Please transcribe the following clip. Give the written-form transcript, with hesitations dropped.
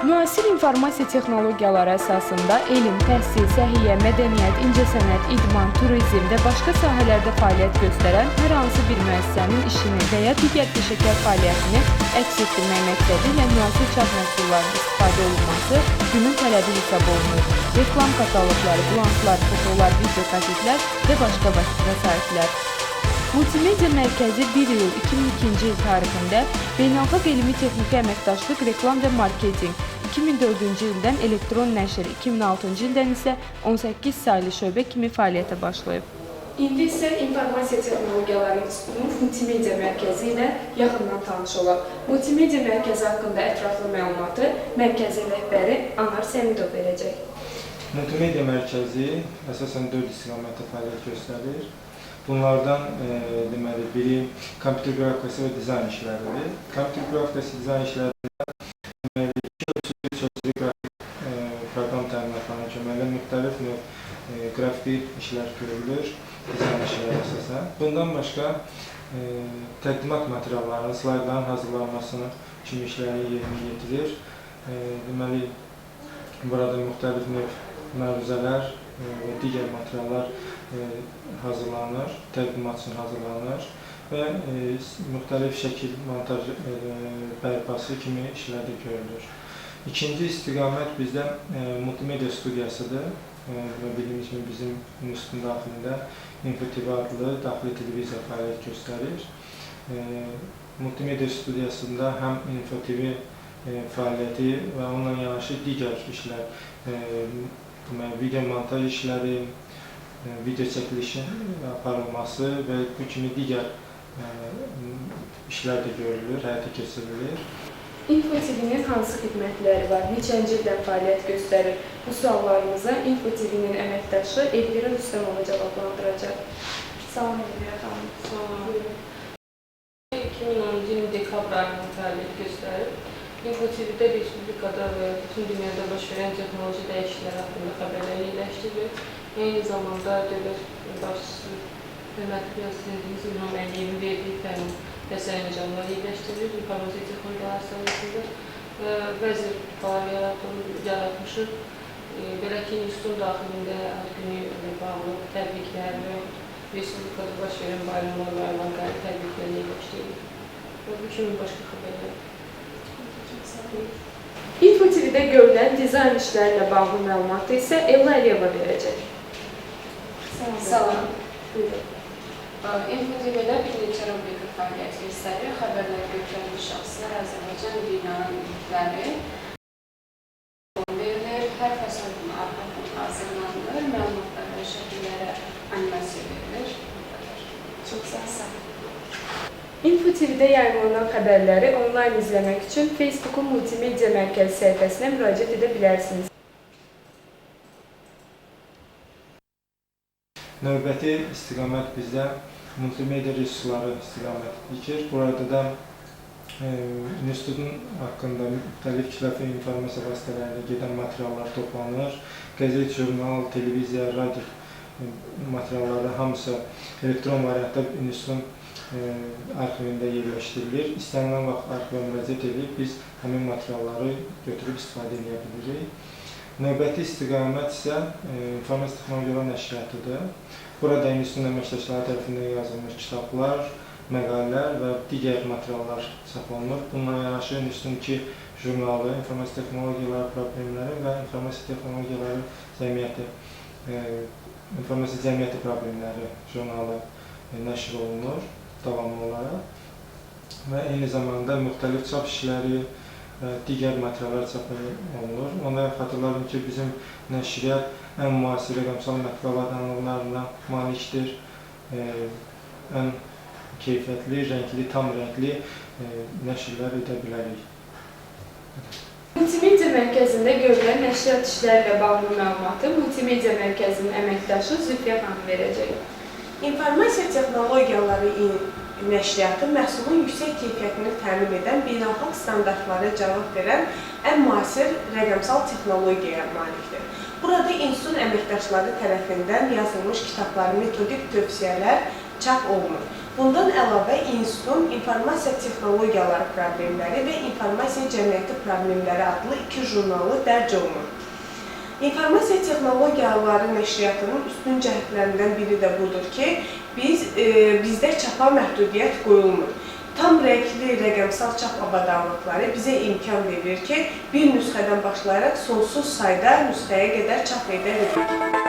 Müasir informasiya texnologiyaları əsasında elm, təhsil, səhiyyə, mədəniyyət, incəsənət, idman, turizm və başqa sahələrdə fəaliyyət göstərən hər hansı bir müəssisənin işini və ya digər peşəkar fəaliyyətini əks etdirmək məqsədi ilə müasir çap məhsullarının istifadə olunması günün tələbi hesab olunur. Reklam kataloqları, blanklar, fotolar, video kasetlər və başqa vəsaitlər. Multimedia Mərkəzi 1 iyul 2002-ci il tarixində Beynəlxalq Elmi-Texniki Əməkdaşlıq Reklam və Marketinq, 2004-cü ildən Elektron Nəşr, 2006-cı ildən isə 18 saylı şöbə kimi fəaliyyətə başlayıb. İndi isə İnformasiya Texnologiyaları İnstitutunun Multimedia Mərkəzi ilə yaxından tanış olaq. Multimedia Mərkəzi haqqında ətraflı məlumatı mərkəzin rəhbəri Anar Səmidov verəcək. Multimedia Mərkəzi əsasən 4 istiqamətdə fəaliyyət göstərir. Bunlardan deməli biri kompüter qrafikası və dizayn işləridir. Kompüter qrafikası dizayn işlərində deməli 2 ölçülü qrafik proqram təminatlarına köməklə müxtəlif qrafik işlər görülür, dizayn işləri əsasən. Bundan başqa təqdimat materiallarının, slaydların hazırlanmasını kimi işləri yerinə yetirir. Deməli, burada müxtəlif məruzələr və digər materiallar hazırlanır, təqdimat üçün hazırlanır və müxtəlif şəkil, montaj bərpası kimi işlərdə görülür. İkinci istiqamət bizdə multimedia studiyasıdır və bildiyimiz kimi bizim institutun daxilində InfoTV adlı daxili televiziya fəaliyyət göstərir. Multimedia studiyasında həm InfoTV fəaliyyəti və onunla yanaşı digər işlər, video montaj işləri, video çəkilişin aparılması və bu kimi digər işlər də görülür, həyata keçirilir. InfoTV-nin hansı xidmətləri var? Neçənci ildən fəaliyyət göstərir? Bu suallarımıza InfoTV-nin əməkdaşı Elvira Rüstəmova cavablandıracaq. Salam Elvira xanım. Salam. 2010-cu ilin dekabr ayında fəaliyyət göstərib. InfoTV-də Respublikada və bütün dünyada baş verən texnoloji dəyişikliklər haqqında xəbərləri yerləşdirir. Eyni zamanda dövlət başçısı hörmətli prezidentimiz İlham Əliyevin verdiyi fərman və sərəncamlar yerləşdirilir. İnformasiya texnologiyaları sahəsində vəzir yaratmışıq. Belə ki, institutun daxilində ad günü ilə bağlı təbriklər və Respublikada baş verən bayramlarla əlaqəli təbriklər yerləşdirilir. Və bu kimi başqa xəbərlər. InfoTV-də görülən dizayn işlərlə bağlı məlumatı isə Ella Əliyeva verəcək. Salam. InfoTV-də bir neçə rubrika fəaliyyət göstərir. Xəbərlər götürən şəxslər, Azərbaycan dünyanın ilkləri verilir. Hər fəsadın arxasında hazırlanılır. Məlumatlar və şəkillərə animasiya verilir. Çox sağ olun. InfoTV-də yayımlanan xəbərləri onlayn izləmək üçün Facebook'un Multimedia Mərkəzi səhifəsinə müraciət edə bilərsiniz. Növbəti istiqamət bizdə multimedia resursları istiqamət dikir. Burada da institutun haqqında müxtəlif kütləvi informasiya vasitələrində gedən materiallar toplanır. Qəzet, jurnal, televiziya, radio materialları hamısı elektron variantda institutun arxivində yerləşdirilir. İstənilən vaxt arxivə müraciət edib, biz həmin materialları götürüb istifadə edə bilirik. Növbəti istiqamət isə İnformasiya Texnologiyaları Nəşriyyatıdır. Burada institutun əməkdaşları tərəfindən yazılmış kitablar, məqalələr və digər materiallar saxlanılır. Bununla yanaşı institutun 2 jurnalı, İnformasiya Texnologiyaları problemləri və İnformasiya Texnologiyaları Cəmiyyəti problemləri jurnalı nəşr olunur davamlı olaraq və eyni zamanda müxtəlif çap işləri və digər materiallar çap olunur. Ona xatırladım ki, bizim nəşriyyat ən müasir rəqəmsal mətbuat avadanlıqlarına malikdir. Ən keyfiyyətli, rəngli, tam rəngli nəşrlər edə bilərik. Multimedia Mərkəzində görülən nəşriyyat işlərlə bağlı məlumatı Multimedia Mərkəzinin əməkdaşı Zülfiyə xanım verəcək. İnformasiya Texnologiyaları Nəşriyyatı məhsulun yüksək keyfiyyətini təmin edən beynəlxalq standartlara cavab verən ən müasir rəqəmsal texnologiyaya malikdir. Burada institutun əməkdaşları tərəfindən yazılmış kitablar, metodik tövsiyələr çap olunur. Bundan əlavə institutun informasiya texnologiyaları problemləri və informasiya cəmiyyəti problemləri adlı 2 jurnalı dərc olunur. İnformasiya texnologiyaları nəşriyyatının üstün cəhətlərindən biri də budur ki, bizdə çapa məhdudiyyət qoyulmur. Tam rəngli rəqəmsal çap avadanlıqları bizə imkan verir ki, bir nüsxədən başlayaraq sonsuz sayda nüsxəyə qədər çap edə bilir.